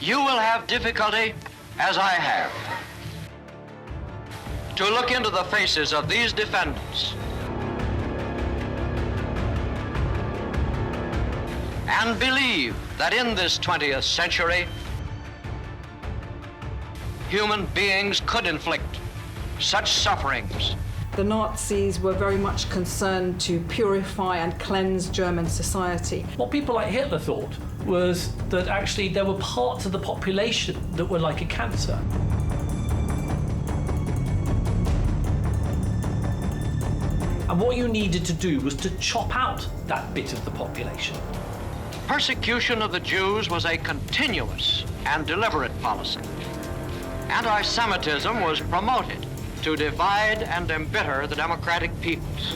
you will have difficulty, as I have, to look into the faces of these defendants and believe that in this 20th century, human beings could inflict such sufferings. The Nazis were very much concerned to purify and cleanse German society. What people like Hitler thought was that actually there were parts of the population that were like a cancer. And what you needed to do was to chop out that bit of the population. Persecution of the Jews was a continuous and deliberate policy. Anti-Semitism was promoted to divide and embitter the democratic peoples.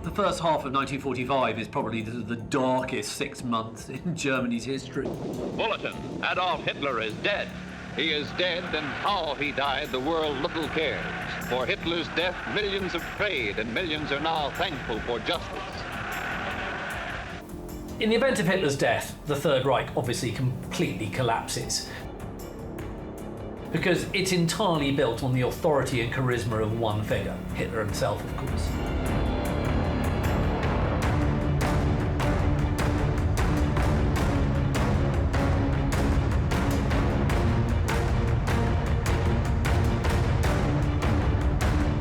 The first half of 1945 is probably the darkest 6 months in Germany's history. Bulletin, Adolf Hitler is dead. He is dead, and how he died, the world little cares. For Hitler's death, millions have prayed, and millions are now thankful for justice. In the event of Hitler's death, the Third Reich obviously completely collapses, because it's entirely built on the authority and charisma of one figure, Hitler himself, of course.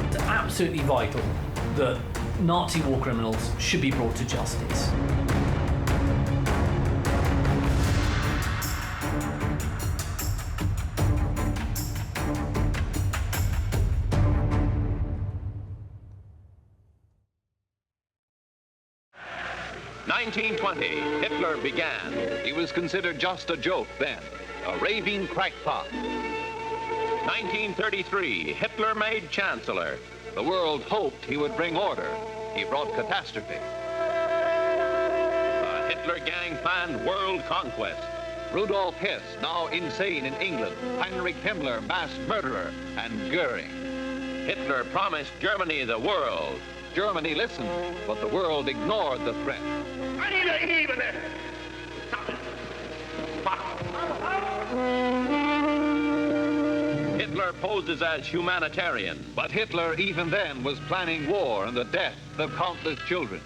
It's absolutely vital that Nazi war criminals should be brought to justice. In 1920, Hitler began. He was considered just a joke then, a raving crackpot. 1933, Hitler made chancellor. The world hoped he would bring order. He brought catastrophe. The Hitler gang planned world conquest. Rudolf Hess, now insane in England, Heinrich Himmler, mass murderer, and Goring. Hitler promised Germany the world. Germany listened, but the world ignored the threat. Hitler poses as humanitarian, but Hitler even then was planning war and the death of countless children.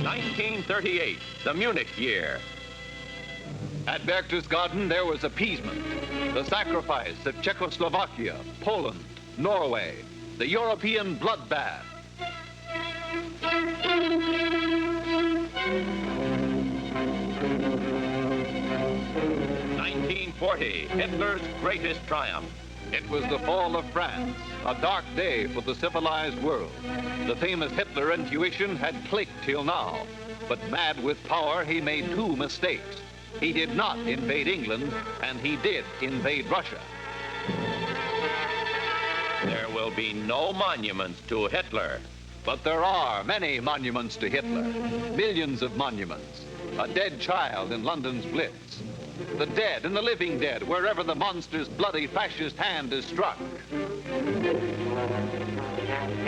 (1938), the Munich year. At Berchtesgaden, there was appeasement. The sacrifice of Czechoslovakia, Poland, Norway, the European bloodbath. 1940, Hitler's greatest triumph. It was the fall of France, a dark day for the civilized world. The famous Hitler intuition had clicked till now, but mad with power, he made two mistakes. He did not invade England, and he did invade Russia. There will be no monuments to Hitler, but there are many monuments to Hitler. Millions of monuments. A dead child in London's Blitz. The dead and the living dead, wherever the monster's bloody fascist hand is struck.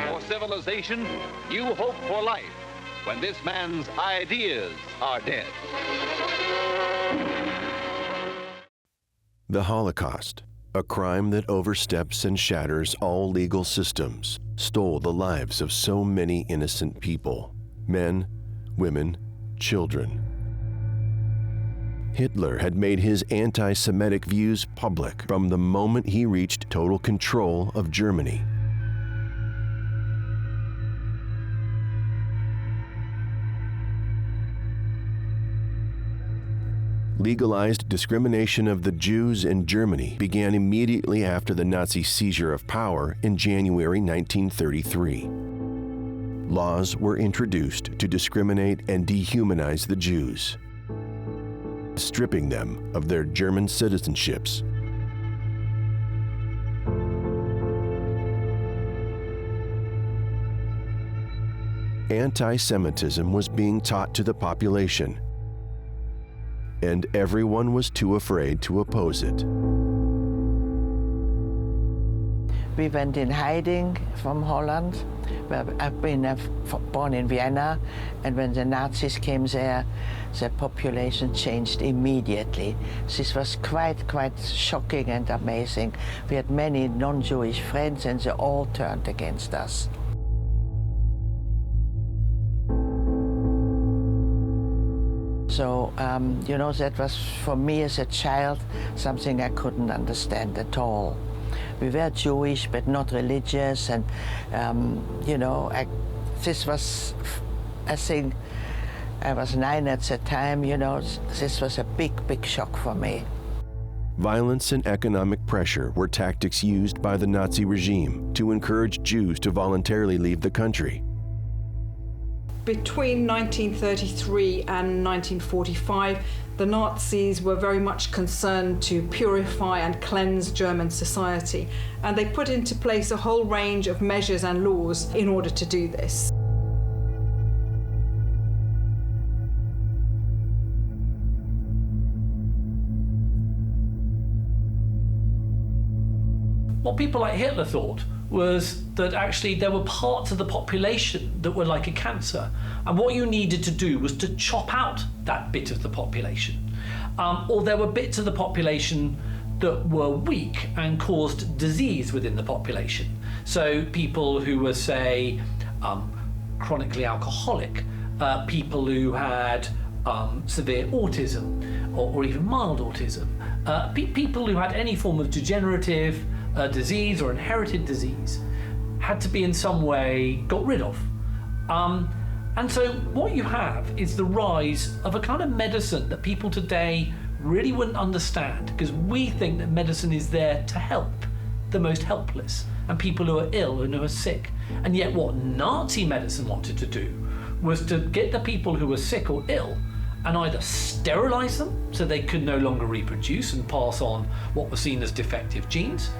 For civilization, new hope for life, when this man's ideas are dead. The Holocaust, a crime that oversteps and shatters all legal systems, stole the lives of so many innocent people, men, women, children. Hitler had made his anti-Semitic views public from the moment he reached total control of Germany. Legalized discrimination of the Jews in Germany began immediately after the Nazi seizure of power in January 1933. Laws were introduced to discriminate and dehumanize the Jews, stripping them of their German citizenships. Anti-Semitism was being taught to the population, and everyone was too afraid to oppose it. we went in hiding from Holland. I've been born in Vienna, and when the Nazis came there, the population changed immediately. This was quite shocking and amazing. We had many non-Jewish friends, and they all turned against us. So, you know, that was, for me as a child, something I couldn't understand at all. We were Jewish, but not religious, and, you know, this was, I think, I was 9 at the time, you know, this was a big shock for me. Violence and economic pressure were tactics used by the Nazi regime to encourage Jews to voluntarily leave the country. Between 1933 and 1945, the Nazis were very much concerned to purify and cleanse German society, and they put into place a whole range of measures and laws in order to do this. What people like Hitler thought was that actually there were parts of the population that were like a cancer, and what you needed to do was to chop out that bit of the population. Or there were bits of the population that were weak and caused disease within the population. So people who were, say, chronically alcoholic, people who had severe autism or even mild autism, people who had any form of degenerative disease or inherited disease had to be in some way got rid of. And so what you have is the rise of a kind of medicine that people today really wouldn't understand, because we think that medicine is there to help the most helpless and people who are ill and who are sick. And yet what Nazi medicine wanted to do was to get the people who were sick or ill and either sterilize them so they could no longer reproduce and pass on what was seen as defective genes,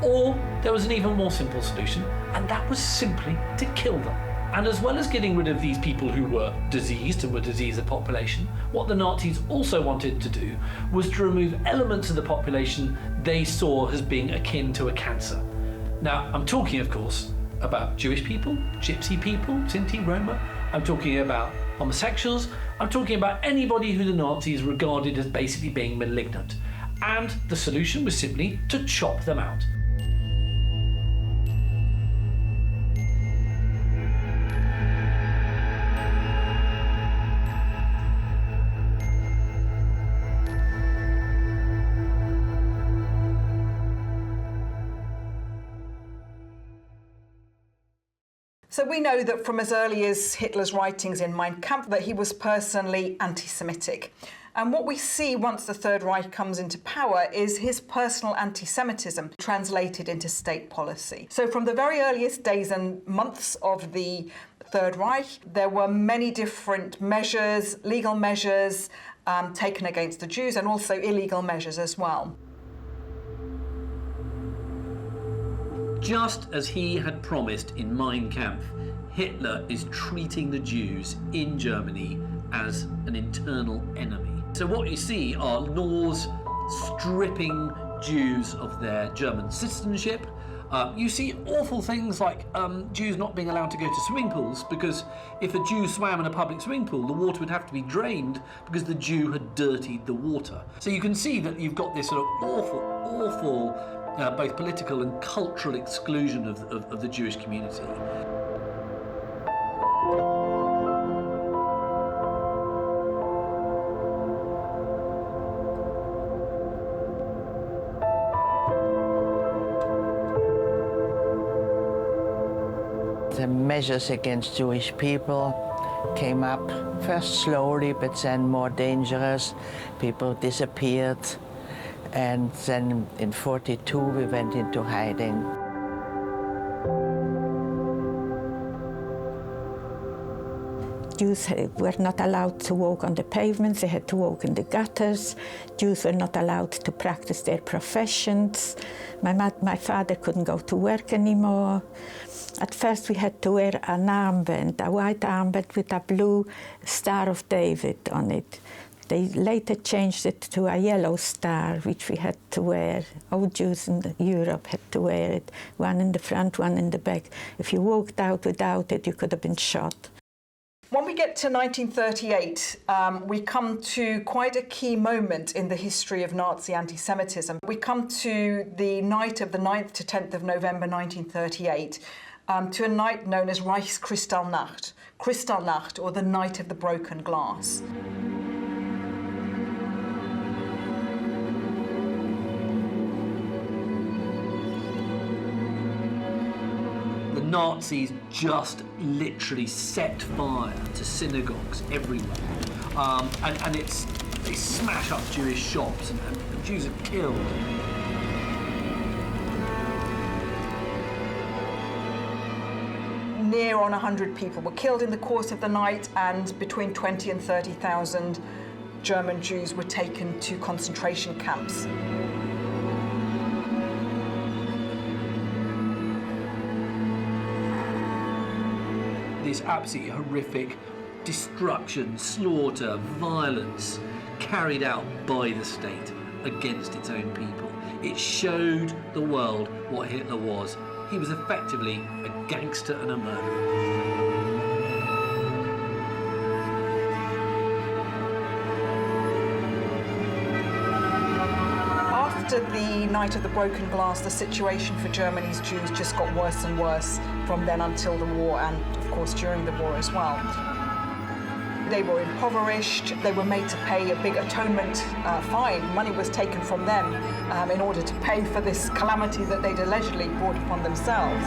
or there was an even more simple solution, and that was simply to kill them. And as well as getting rid of these people who were diseased and were diseased the population, what the Nazis also wanted to do was to remove elements of the population they saw as being akin to a cancer. Now, I'm talking, of course, about Jewish people, Gypsy people, Sinti, Roma. I'm talking about homosexuals. I'm talking about anybody who the Nazis regarded as basically being malignant. And the solution was simply to chop them out. So we know that from as early as Hitler's writings in Mein Kampf that he was personally anti-Semitic. And what we see once the Third Reich comes into power is his personal anti-Semitism translated into state policy. So from the very earliest days and months of the Third Reich, there were many different measures, legal measures taken against the Jews, and also illegal measures as well. Just as he had promised in Mein Kampf, Hitler is treating the Jews in Germany as an internal enemy. So what you see are laws stripping Jews of their German citizenship. You see awful things like Jews not being allowed to go to swimming pools, because if a Jew swam in a public swimming pool, the water would have to be drained because the Jew had dirtied the water. So you can see that you've got this sort of awful both political and cultural exclusion of the Jewish community. The measures against Jewish people came up first slowly, but then more dangerous. People disappeared. And then in 1942 we went into hiding. Jews were not allowed to walk on the pavements, they had to walk in the gutters. Jews were not allowed to practice their professions. My father couldn't go to work anymore. At first we had to wear an armband, a white armband with a blue Star of David on it. They later changed it to a yellow star, which we had to wear. All Jews in Europe had to wear it, one in the front, one in the back. If you walked out without it, you could have been shot. When we get to 1938, we come to quite a key moment in the history of Nazi anti-Semitism. We come to the night of the 9th to 10th of November 1938, to a night known as Reichskristallnacht, Kristallnacht, or the Night of the Broken Glass. The Nazis just literally set fire to synagogues everywhere, and they smash up Jewish shops, and Jews are killed. Near on 100 people were killed in the course of the night, and between 20 and 30,000 German Jews were taken to concentration camps. This absolutely horrific destruction, slaughter, violence carried out by the state against its own people. It showed the world what Hitler was. He was effectively a gangster and a murderer. After the Night of the Broken Glass, the situation for Germany's Jews just got worse and worse from then until the war, and of course during the war as well. They were impoverished, they were made to pay a big atonement fine. Money was taken from them in order to pay for this calamity that they'd allegedly brought upon themselves.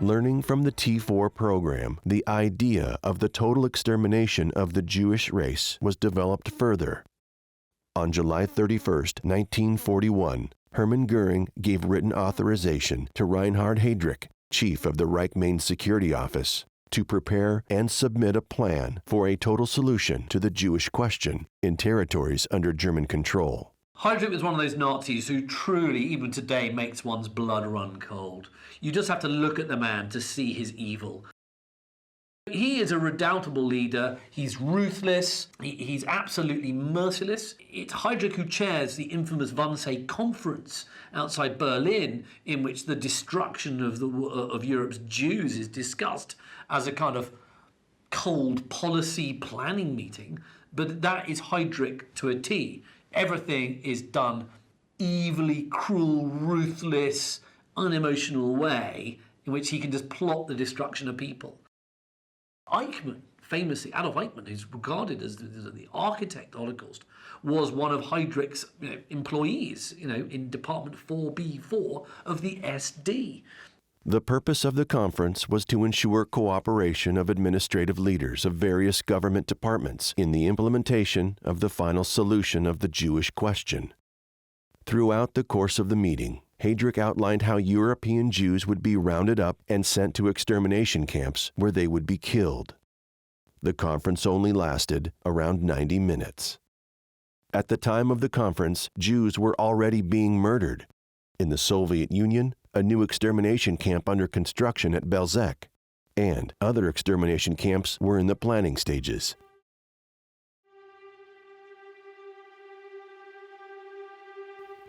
Learning from the T4 program, the idea of the total extermination of the Jewish race was developed further. On July 31, 1941, Hermann Goring gave written authorization to Reinhard Heydrich, chief of the Reich Main Security Office, to prepare and submit a plan for a total solution to the Jewish question in territories under German control. Heydrich was one of those Nazis who truly, even today, makes one's blood run cold. You just have to look at the man to see his evil. He is a redoubtable leader. He's ruthless. He's absolutely merciless. It's Heydrich who chairs the infamous Wannsee Conference outside Berlin, in which the destruction of Europe's Jews is discussed as a kind of cold policy planning meeting. But that is Heydrich to a T. Everything is done evilly, cruel, ruthless, unemotional way in which he can just plot the destruction of people. Eichmann, famously, Adolf Hitler, who's regarded as the architect of the Holocaust, was one of Heydrich's employees, in Department 4B4 of the SD. The purpose of the conference was to ensure cooperation of administrative leaders of various government departments in the implementation of the final solution of the Jewish question. Throughout the course of the meeting, Heydrich outlined how European Jews would be rounded up and sent to extermination camps where they would be killed. The conference only lasted around 90 minutes. At the time of the conference, Jews were already being murdered. In the Soviet Union, a new extermination camp under construction at Belzec, and other extermination camps were in the planning stages.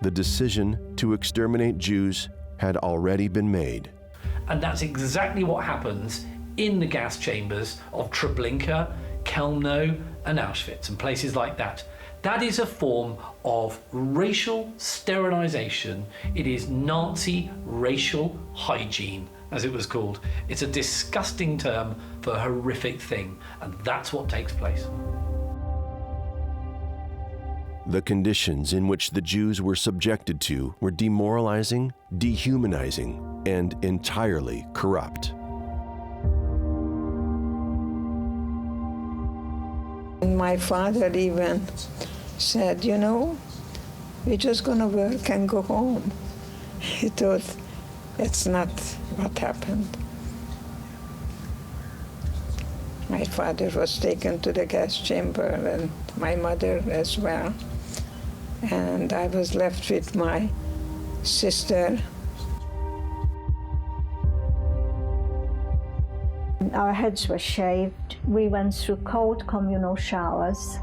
The decision to exterminate Jews had already been made. And that's exactly what happens in the gas chambers of Treblinka, Chelmno, and Auschwitz, and places like that. That is a form of racial sterilization. It is Nazi racial hygiene, as it was called. It's a disgusting term for a horrific thing, and that's what takes place. The conditions in which the Jews were subjected to were demoralizing, dehumanizing, and entirely corrupt. My father even said, we're just going to work and go home. He thought it's not what happened. My father was taken to the gas chamber, and my mother as well. And I was left with my sister. Our heads were shaved. We went through cold communal showers.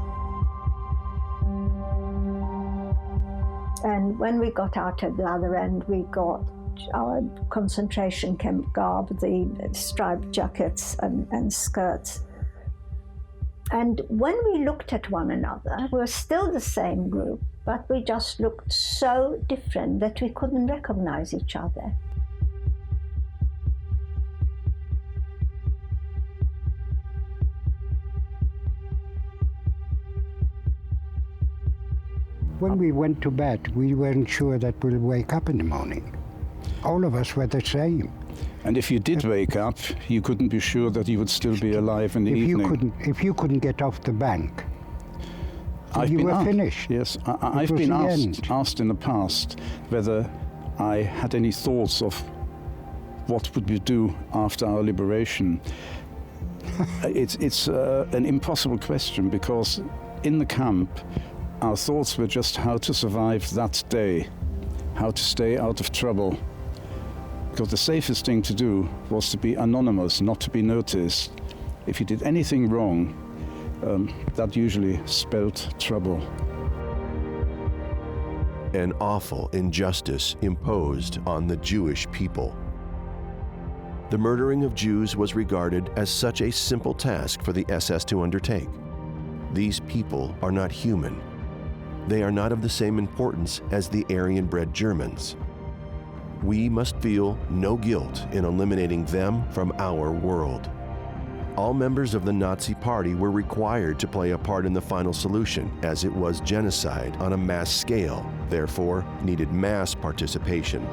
And when we got out at the other end, we got our concentration camp garb, the striped jackets and skirts. And when we looked at one another, we were still the same group, but we just looked so different that we couldn't recognize each other. When we went to bed, we weren't sure that we'll wake up in the morning. All of us were the same. And if you did wake up, you couldn't be sure that you would still be alive in the evening. If you couldn't get off the bank, you were finished. Yes, I've been asked in the past whether I had any thoughts of what would we do after our liberation. It's an impossible question, because in the camp, our thoughts were just how to survive that day, how to stay out of trouble. Because the safest thing to do was to be anonymous, not to be noticed. If you did anything wrong, that usually spelled trouble. An awful injustice imposed on the Jewish people. The murdering of Jews was regarded as such a simple task for the SS to undertake. These people are not human. They are not of the same importance as the Aryan-bred Germans. We must feel no guilt in eliminating them from our world. All members of the Nazi Party were required to play a part in the final solution, as it was genocide on a mass scale, therefore needed mass participation.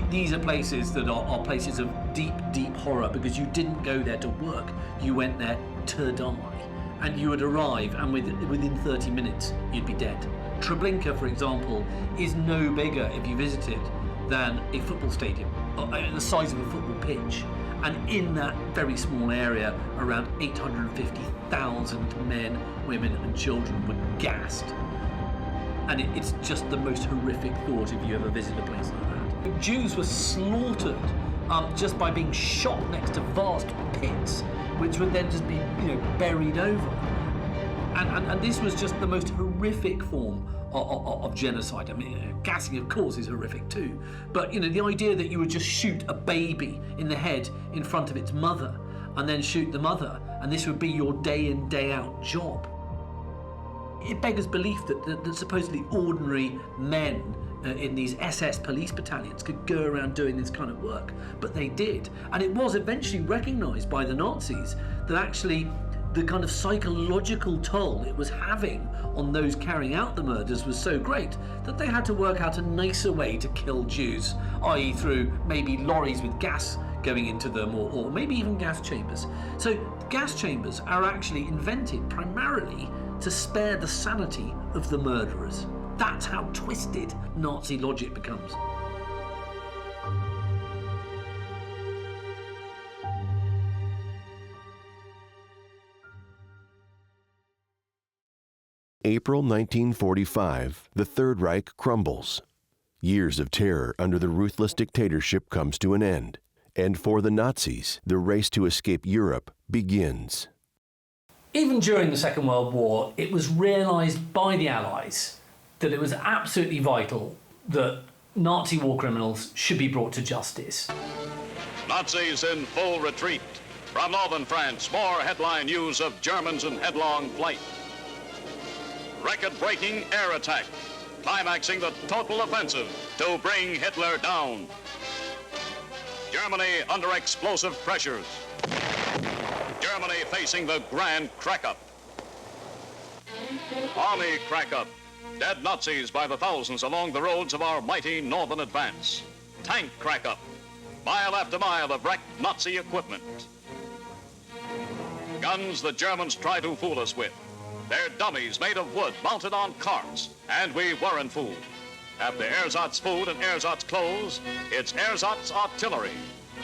These are places that are places of deep, deep horror, because you didn't go there to work, you went there to die. And you would arrive, and within 30 minutes, you'd be dead. Treblinka, for example, is no bigger, if you visit it, than a football stadium, the size of a football pitch. And in that very small area, around 850,000 men, women and children were gassed. And it's just the most horrific thought if you ever visit a place like that. Jews were slaughtered just by being shot next to vast pits, which would then just be, buried over. And this was just the most horrific form of genocide. I mean, gassing, of course, is horrific too. But, the idea that you would just shoot a baby in the head in front of its mother and then shoot the mother, and this would be your day in, day out job. It beggars belief that supposedly ordinary men in these SS police battalions could go around doing this kind of work, but they did. And it was eventually recognised by the Nazis that actually the kind of psychological toll it was having on those carrying out the murders was so great that they had to work out a nicer way to kill Jews, i.e. through maybe lorries with gas going into them, or maybe even gas chambers. So gas chambers are actually invented primarily to spare the sanity of the murderers. That's how twisted Nazi logic becomes. April 1945, the Third Reich crumbles. Years of terror under the ruthless dictatorship comes to an end, and for the Nazis, the race to escape Europe begins. Even during the Second World War, it was realised by the Allies that it was absolutely vital that Nazi war criminals should be brought to justice. Nazis in full retreat. From northern France, more headline news of Germans in headlong flight. Record-breaking air attack, climaxing the total offensive to bring Hitler down. Germany under explosive pressures. Germany facing the grand crack-up. Army crack-up. Dead Nazis by the thousands along the roads of our mighty northern advance. Tank crack-up. Mile after mile of wrecked Nazi equipment. Guns the Germans try to fool us with. They're dummies made of wood mounted on carts, and we weren't fooled. After ersatz food and ersatz clothes, it's ersatz artillery,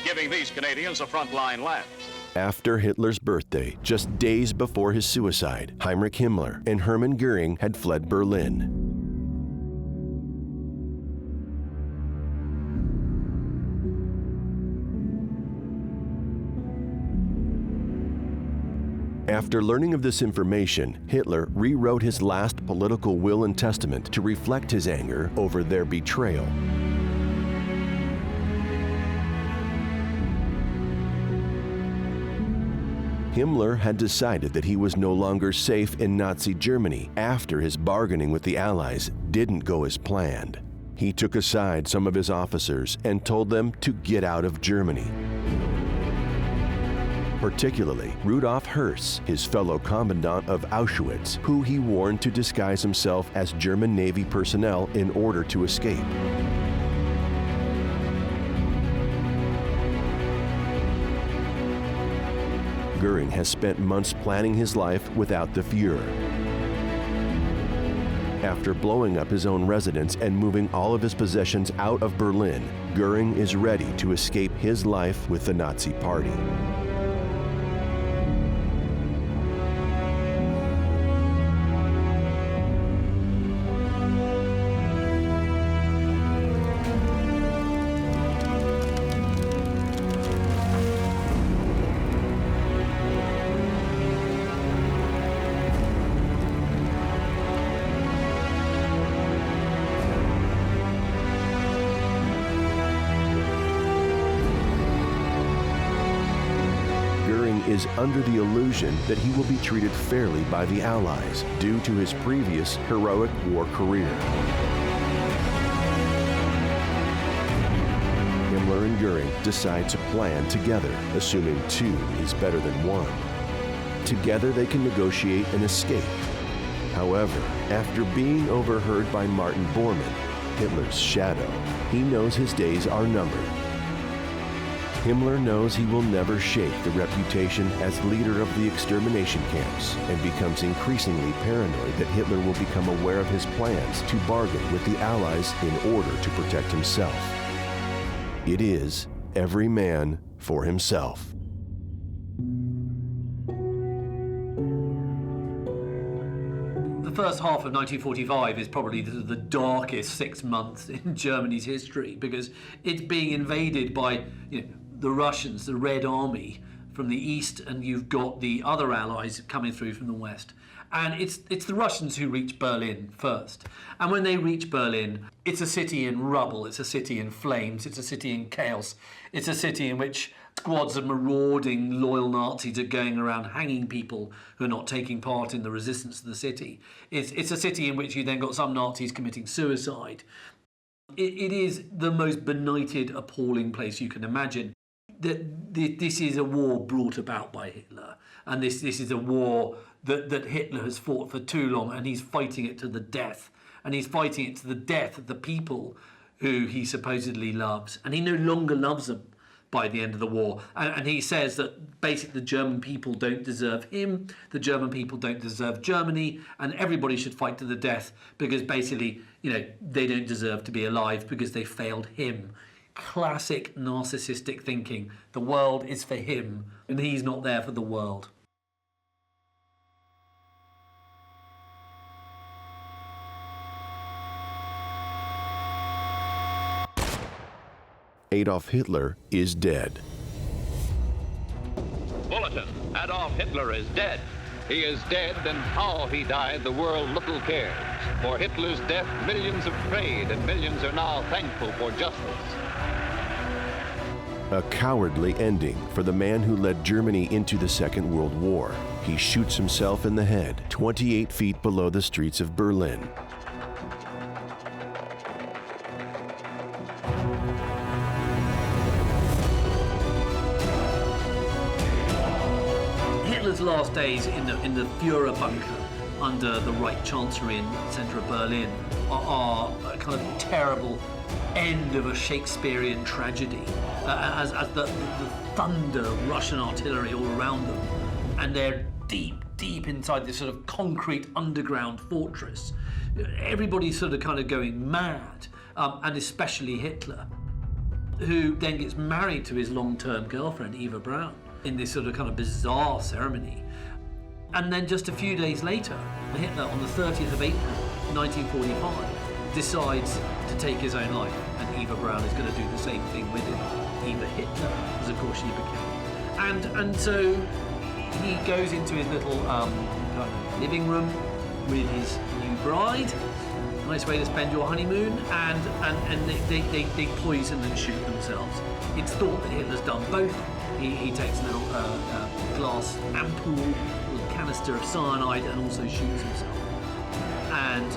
giving these Canadians a frontline laugh. After Hitler's birthday, just days before his suicide, Heinrich Himmler and Hermann Goring had fled Berlin. After learning of this information, Hitler rewrote his last political will and testament to reflect his anger over their betrayal. Himmler had decided that he was no longer safe in Nazi Germany after his bargaining with the Allies didn't go as planned. He took aside some of his officers and told them to get out of Germany. Particularly Rudolf Höss, his fellow commandant of Auschwitz, who he warned to disguise himself as German Navy personnel in order to escape. Goring has spent months planning his life without the Führer. After blowing up his own residence and moving all of his possessions out of Berlin, Goring is ready to escape his life with the Nazi Party. Is under the illusion that he will be treated fairly by the Allies due to his previous heroic war career. Himmler and Goring decide to plan together, assuming two is better than one. Together they can negotiate an escape. However, after being overheard by Martin Bormann, Hitler's shadow, he knows his days are numbered. Himmler knows he will never shake the reputation as leader of the extermination camps and becomes increasingly paranoid that Hitler will become aware of his plans to bargain with the Allies in order to protect himself. It is every man for himself. The first half of 1945 is probably the darkest 6 months in Germany's history because it's being invaded by, the Russians, the Red Army from the east, and you've got the other allies coming through from the west. And it's the Russians who reach Berlin first. And when they reach Berlin, it's a city in rubble, it's a city in flames, it's a city in chaos. It's a city in which squads of marauding loyal Nazis are going around hanging people who are not taking part in the resistance to the city. It's a city in which you then got some Nazis committing suicide. It is the most benighted, appalling place you can imagine. This is a war brought about by Hitler, and this is a war that Hitler has fought for too long, and he's fighting it to the death, and he's fighting it to the death of the people who he supposedly loves, and he no longer loves them by the end of the war, and he says that basically the German people don't deserve him, the German people don't deserve Germany, and everybody should fight to the death because basically, they don't deserve to be alive because they failed him. Classic narcissistic thinking. The world is for him, and he's not there for the world. Adolf Hitler is dead. Bulletin: Adolf Hitler is dead. He is dead, and how he died the world little cares. For Hitler's death, millions have prayed, and millions are now thankful for justice. A cowardly ending for the man who led Germany into the Second World War. He shoots himself in the head, 28 feet below the streets of Berlin. Hitler's last days in the Führerbunker under the Reich Chancellery in the centre of Berlin are a kind of terrible end of a Shakespearean tragedy, as the thunder of Russian artillery all around them, and they're deep inside this sort of concrete underground fortress. Everybody's sort of kind of going mad, and especially Hitler, who then gets married to his long-term girlfriend, Eva Braun, in this sort of kind of bizarre ceremony. And then just a few days later, Hitler, on the 30th of April, 1945, decides to take his own life, and Eva Braun is going to do the same thing with him. Eva Hitler, as of course she became. And so he goes into his little kind of living room with his new bride. Nice way to spend your honeymoon, and they poison and shoot themselves. It's thought that Hitler's done both. He takes a little glass ampoule, a little canister of cyanide, and also shoots himself. And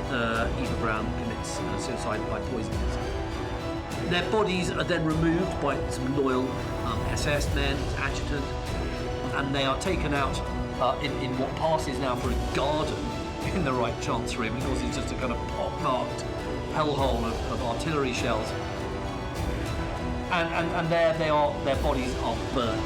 Eva Braun commits suicide by poisoning herself. Their bodies are then removed by some loyal SS men, adjutant, and they are taken out in what passes now for a garden in the Reich Chancellery. Of course, it's just a kind of pock-marked hellhole of artillery shells. And there they are, their bodies are burnt.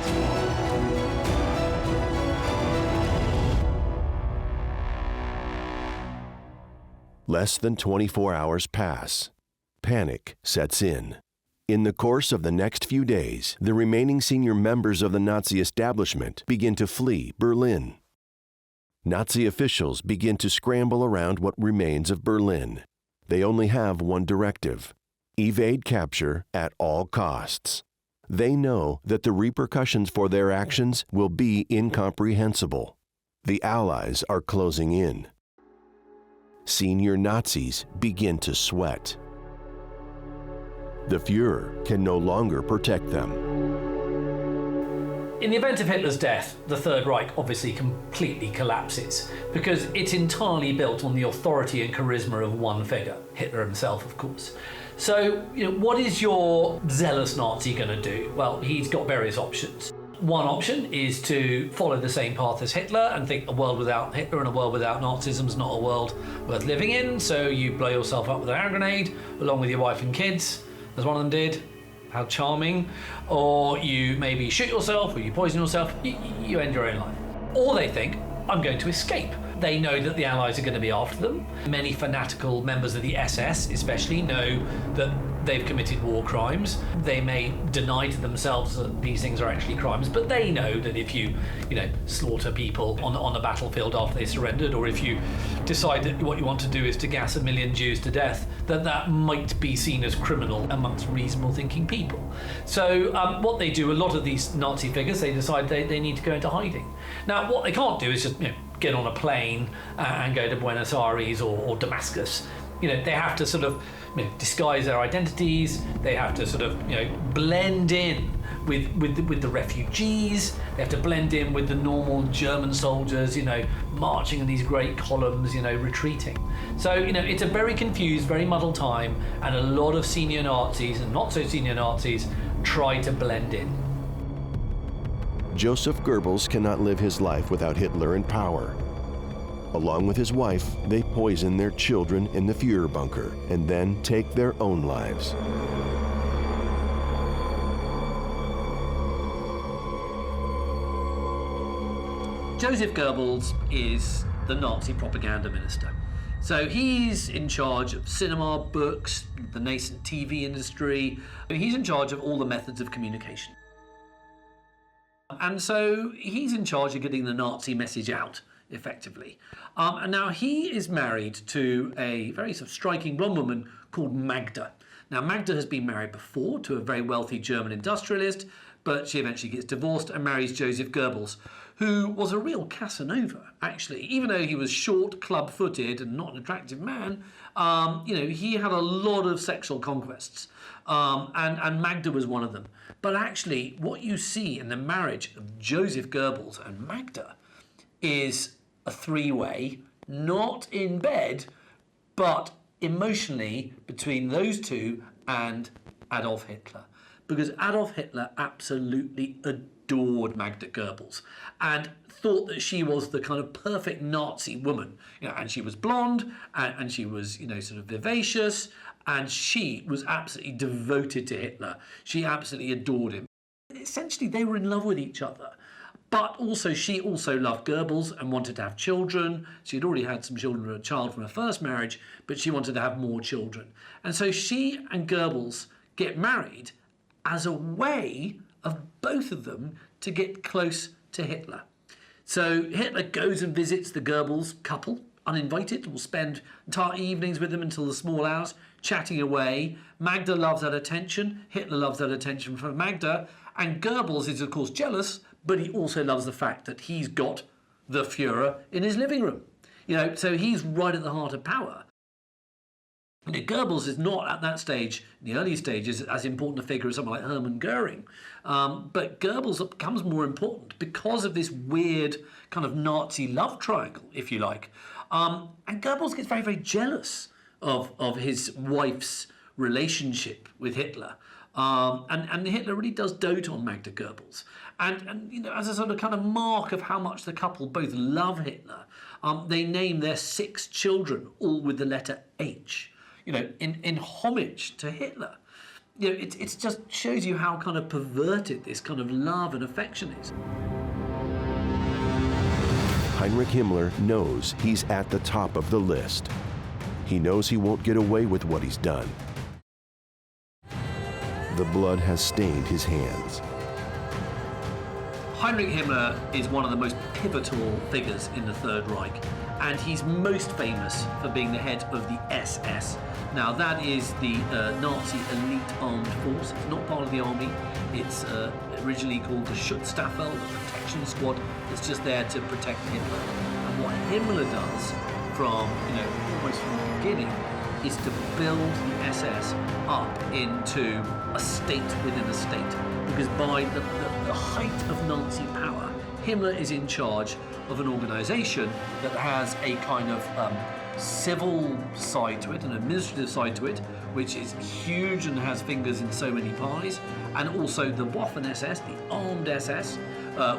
Less than 24 hours pass. Panic sets in. In the course of the next few days, the remaining senior members of the Nazi establishment begin to flee Berlin. Nazi officials begin to scramble around what remains of Berlin. They only have one directive: evade capture at all costs. They know that the repercussions for their actions will be incomprehensible. The Allies are closing in. Senior Nazis begin to sweat. The Führer can no longer protect them. In the event of Hitler's death, the Third Reich obviously completely collapses because it's entirely built on the authority and charisma of one figure, Hitler himself, of course. So, what is your zealous Nazi going to do? Well, he's got various options. One option is to follow the same path as Hitler and think a world without Hitler and a world without Nazism is not a world worth living in, so you blow yourself up with an hand grenade along with your wife and kids, as one of them did. How charming. Or you maybe shoot yourself, or you poison yourself, you end your own life. Or they think, I'm going to escape. They know that the Allies are going to be after them. Many fanatical members of the SS especially know that they've committed war crimes. They may deny to themselves that these things are actually crimes, but they know that if you slaughter people on the battlefield after they surrendered, or if you decide that what you want to do is to gas 1 million Jews to death, that might be seen as criminal amongst reasonable thinking people. So what they do, a lot of these Nazi figures, they decide they need to go into hiding. Now, what they can't do is just get on a plane and go to Buenos Aires or Damascus. They have to sort of disguise their identities. They have to sort of blend in with the refugees. They have to blend in with the normal German soldiers, marching in these great columns, retreating. So it's a very confused, very muddled time, and a lot of senior Nazis and not so senior Nazis try to blend in. Joseph Goebbels cannot live his life without Hitler in power. Along with his wife, they poison their children in the Führerbunker and then take their own lives. Joseph Goebbels is the Nazi propaganda minister. So he's in charge of cinema, books, the nascent TV industry. He's in charge of all the methods of communication. And so he's in charge of getting the Nazi message out, effectively. And now he is married to a very sort of striking blonde woman called Magda. Now, Magda has been married before to a very wealthy German industrialist, but she eventually gets divorced and marries Joseph Goebbels, who was a real Casanova, actually. Even though he was short, club-footed, and not an attractive man, he had a lot of sexual conquests, and Magda was one of them. But actually, what you see in the marriage of Joseph Goebbels and Magda is a three-way, not in bed, but emotionally between those two and Adolf Hitler. Because Adolf Hitler absolutely adored Magda Goebbels and thought that she was the kind of perfect Nazi woman. And she was blonde, and she was, sort of vivacious, and she was absolutely devoted to Hitler. She absolutely adored him. Essentially, they were in love with each other. But also, she also loved Goebbels and wanted to have children. She had already had some children, a child from her first marriage, but she wanted to have more children. And so she and Goebbels get married as a way of both of them to get close to Hitler. So Hitler goes and visits the Goebbels couple, uninvited, will spend entire evenings with them until the small hours, chatting away. Magda loves that attention. Hitler loves that attention from Magda. And Goebbels is, of course, jealous but he also loves the fact that he's got the Führer in his living room. So he's right at the heart of power. Goebbels is not at that stage, in the early stages, as important a figure as someone like Hermann Goring. But Goebbels becomes more important because of this weird kind of Nazi love triangle, if you like. And Goebbels gets very, very jealous of his wife's relationship with Hitler. And Hitler really does dote on Magda Goebbels. And as a sort of kind of mark of how much the couple both love Hitler, they name their 6 children all with the letter H. In homage to Hitler. It just shows you how kind of perverted this kind of love and affection is. Heinrich Himmler knows he's at the top of the list. He knows he won't get away with what he's done. The blood has stained his hands. Heinrich Himmler is one of the most pivotal figures in the Third Reich, and he's most famous for being the head of the SS. Now, that is the Nazi elite armed force. It's not part of the army. It's originally called the Schutzstaffel, the protection squad. It's just there to protect Hitler. And what Himmler does from, almost from the beginning, is to build the SS up into a state within a state. Because by the height of Nazi power, Himmler is in charge of an organization that has a kind of civil side to it, an administrative side to it, which is huge and has fingers in so many pies, and also the Waffen-SS, the armed SS,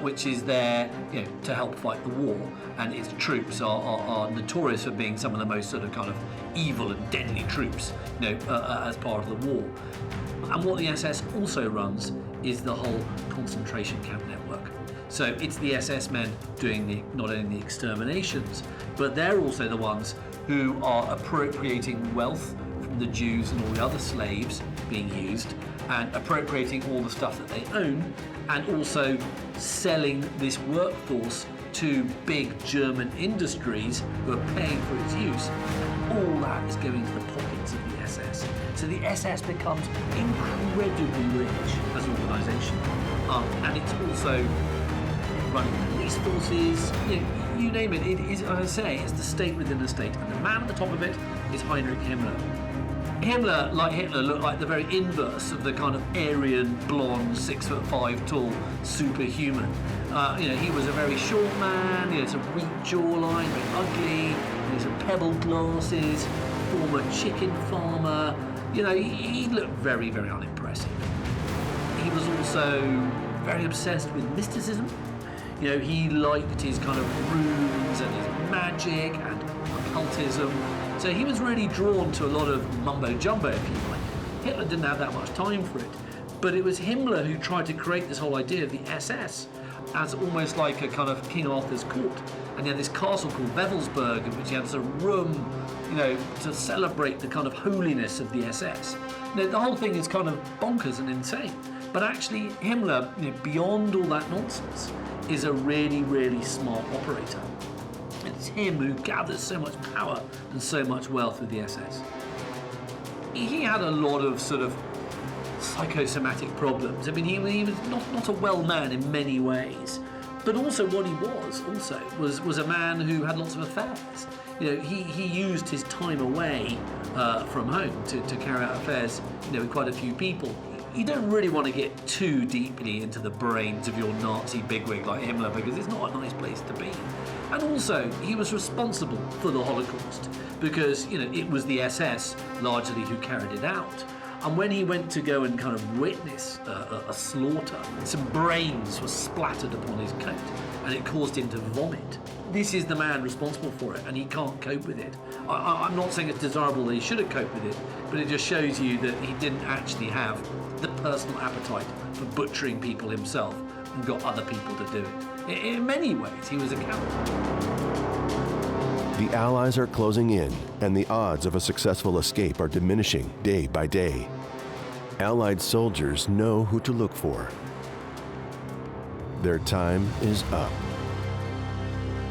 which is there to help fight the war, and its troops are notorious for being some of the most sort of kind of evil and deadly troops as part of the war. And what the SS also runs is the whole concentration camp network. So it's the SS men doing not only the exterminations, but they're also the ones who are appropriating wealth from the Jews and all the other slaves being used, and appropriating all the stuff that they own, and also selling this workforce to big German industries who are paying for its use. All that is going into the pockets of the SS. So the SS becomes incredibly rich as an organisation, and it's also running police forces, you name it. It is, as I say, it's the state within the state, and the man at the top of it is Heinrich Himmler. Himmler, like Hitler, looked like the very inverse of the kind of Aryan, blonde, 6'5" tall superhuman. He was a very short man. He had some weak jawline, very ugly. He had some pebble glasses. Former chicken farmer. He looked very, very unimpressive. He was also very obsessed with mysticism. He liked his kind of runes and his magic and occultism. So he was really drawn to a lot of mumbo-jumbo, if you like. Hitler didn't have that much time for it. But it was Himmler who tried to create this whole idea of the SS as almost like a kind of King Arthur's court. And he had this castle called Wewelsburg, in which he had a room, to celebrate the kind of holiness of the SS. The whole thing is kind of bonkers and insane. But actually, Himmler, beyond all that nonsense, is a really, really smart operator. It's him who gathers so much power and so much wealth with the SS. He had a lot of sort of psychosomatic problems. I mean, he was not a well man in many ways, but also what he was a man who had lots of affairs. He used his time away from home to carry out affairs, with quite a few people. You don't really want to get too deeply into the brains of your Nazi bigwig like Himmler, because it's not a nice place to be. And also, he was responsible for the Holocaust because, it was the SS largely who carried it out. And when he went to go and kind of witness a slaughter, some brains were splattered upon his coat and it caused him to vomit. This is the man responsible for it, and he can't cope with it. I'm not saying it's desirable that he should have coped with it, but it just shows you that he didn't actually have the personal appetite for butchering people himself and got other people to do it. In many ways, he was a coward. The Allies are closing in, and the odds of a successful escape are diminishing day by day. Allied soldiers know who to look for. Their time is up.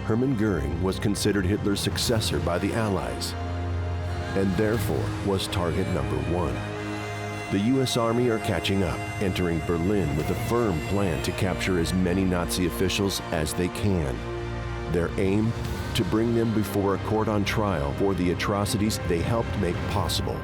Hermann Goring was considered Hitler's successor by the Allies, and therefore was target number 1. The U.S. Army are catching up, entering Berlin with a firm plan to capture as many Nazi officials as they can. Their aim? To bring them before a court on trial for the atrocities they helped make possible.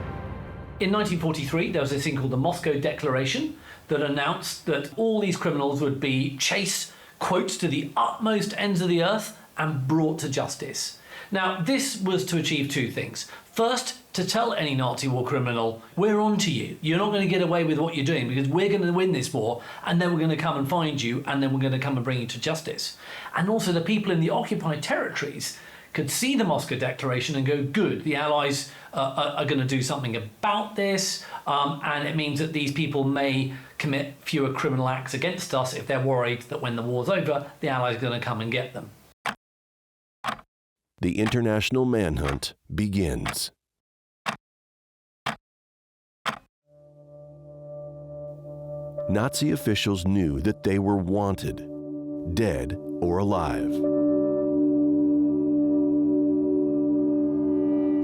In 1943, there was this thing called the Moscow Declaration that announced that all these criminals would be chased, quotes, to the utmost ends of the earth and brought to justice. Now, this was to achieve two things. First, to tell any Nazi war criminal, we're on to you. You're not going to get away with what you're doing because we're going to win this war, and then we're going to come and find you, and then we're going to come and bring you to justice. And also the people in the occupied territories could see the Moscow Declaration and go, good, the Allies are going to do something about this, and it means that these people may commit fewer criminal acts against us if they're worried that when the war's over, the Allies are going to come and get them. The international manhunt begins. Nazi officials knew that they were wanted, dead or alive.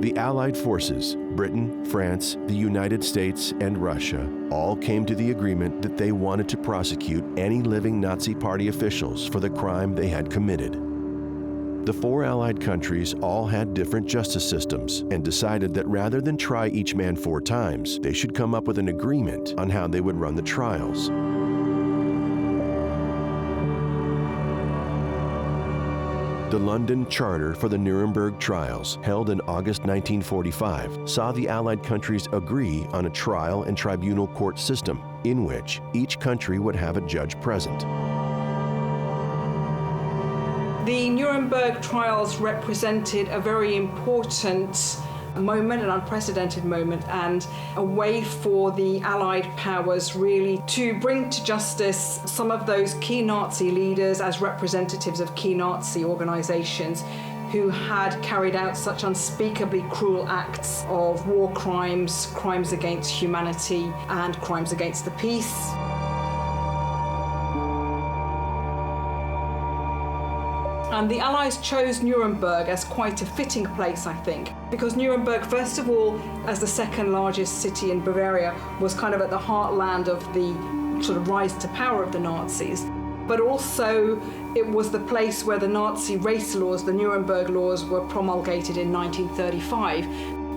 The Allied forces, Britain, France, the United States, and Russia, all came to the agreement that they wanted to prosecute any living Nazi Party officials for the crime they had committed. The four Allied countries all had different justice systems and decided that rather than try each man 4 times, they should come up with an agreement on how they would run the trials. The London Charter for the Nuremberg Trials, held in August 1945, saw the Allied countries agree on a trial and tribunal court system in which each country would have a judge present. The Nuremberg trials represented a very important moment, an unprecedented moment, and a way for the Allied powers really to bring to justice some of those key Nazi leaders as representatives of key Nazi organizations who had carried out such unspeakably cruel acts of war crimes, crimes against humanity, and crimes against the peace. And the Allies chose Nuremberg as quite a fitting place, I think, because Nuremberg, first of all, as the second largest city in Bavaria, was kind of at the heartland of the sort of rise to power of the Nazis. But also, it was the place where the Nazi race laws, the Nuremberg laws, were promulgated in 1935.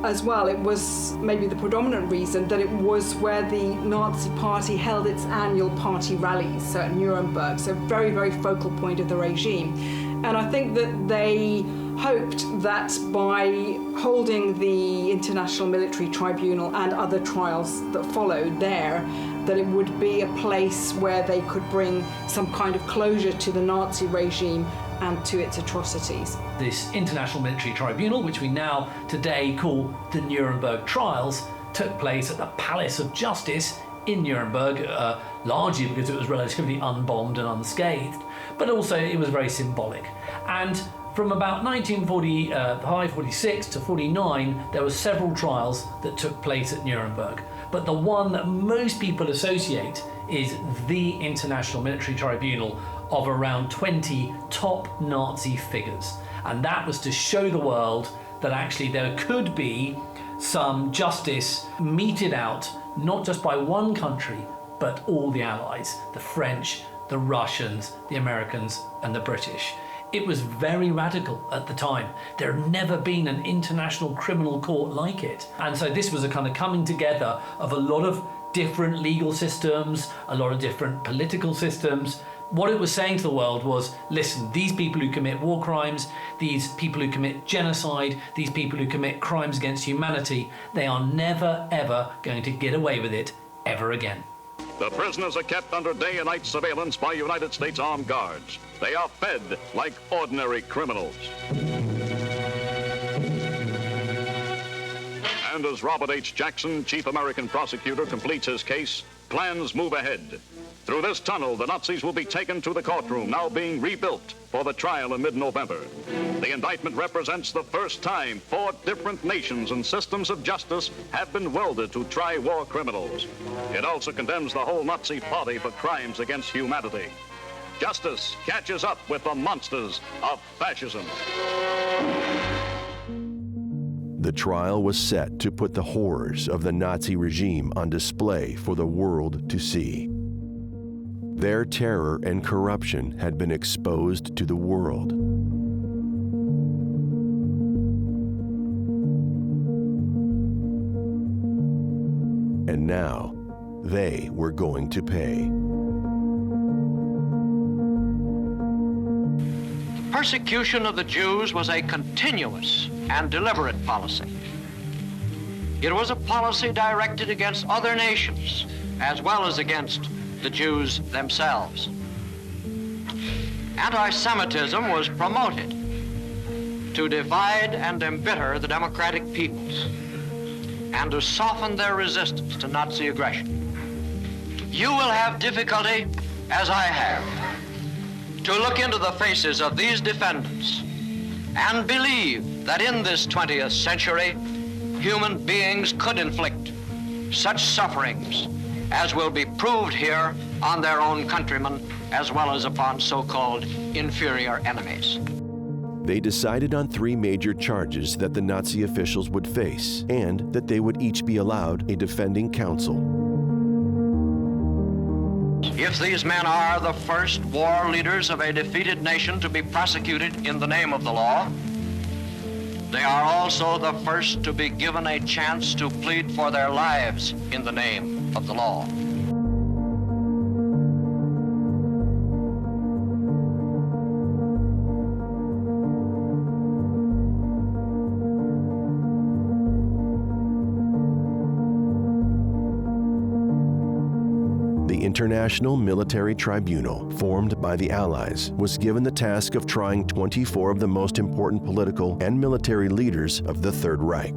As well, it was maybe the predominant reason that it was where the Nazi party held its annual party rallies, so at Nuremberg, so very, very focal point of the regime. And I think that they hoped that by holding the International Military Tribunal and other trials that followed there, that it would be a place where they could bring some kind of closure to the Nazi regime and to its atrocities. This International Military Tribunal, which we now today call the Nuremberg Trials, took place at the Palace of Justice in Nuremberg, largely because it was relatively unbombed and unscathed, but also it was very symbolic. And from about 1945, 46 to 49, there were several trials that took place at Nuremberg. But the one that most people associate is the International Military Tribunal of around 20 top Nazi figures. And that was to show the world that actually there could be some justice meted out, not just by one country, but all the Allies, the French, the Russians, the Americans, and the British. It was very radical at the time. There had never been an international criminal court like it. And so this was a kind of coming together of a lot of different legal systems, a lot of different political systems. What it was saying to the world was, listen, these people who commit war crimes, these people who commit genocide, these people who commit crimes against humanity, they are never, ever going to get away with it ever again. The prisoners are kept under day and night surveillance by United States armed guards. They are fed like ordinary criminals. And as Robert H. Jackson, chief American prosecutor, completes his case, plans move ahead. Through this tunnel, the Nazis will be taken to the courtroom, now being rebuilt for the trial in mid-November. The indictment represents the first time 4 different nations and systems of justice have been welded to try war criminals. It also condemns the whole Nazi party for crimes against humanity. Justice catches up with the monsters of fascism. The trial was set to put the horrors of the Nazi regime on display for the world to see. Their terror and corruption had been exposed to the world. And now, they were going to pay. Persecution of the Jews was a continuous and deliberate policy. It was a policy directed against other nations as well as against the Jews themselves. Anti-Semitism was promoted to divide and embitter the democratic peoples and to soften their resistance to Nazi aggression. You will have difficulty, as I have, to look into the faces of these defendants and believe that in this 20th century, human beings could inflict such sufferings as will be proved here on their own countrymen as well as upon so-called inferior enemies. They decided on 3 major charges that the Nazi officials would face, and that they would each be allowed a defending counsel. If these men are the first war leaders of a defeated nation to be prosecuted in the name of the law, they are also the first to be given a chance to plead for their lives in the name of the law. The International Military Tribunal, formed by the Allies, was given the task of trying 24 of the most important political and military leaders of the Third Reich.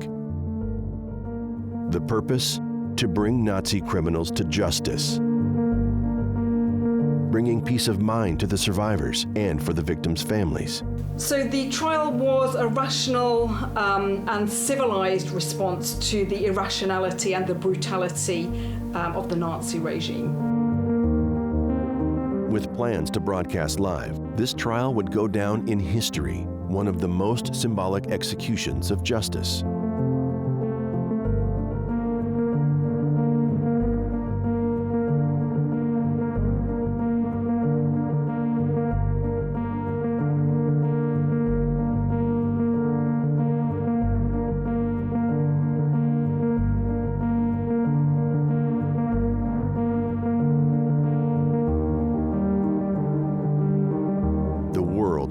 The purpose? To bring Nazi criminals to justice, bringing peace of mind to the survivors and for the victims' families. So the trial was a rational and civilized response to the irrationality and the brutality of the Nazi regime. With plans to broadcast live, this trial would go down in history, one of the most symbolic executions of justice.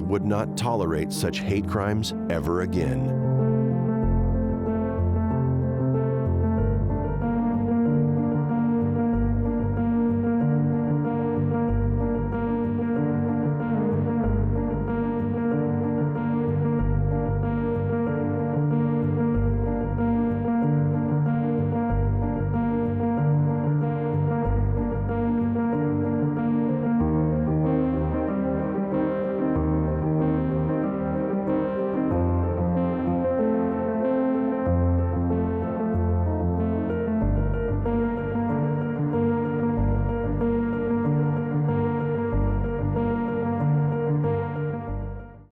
Would not tolerate such hate crimes ever again.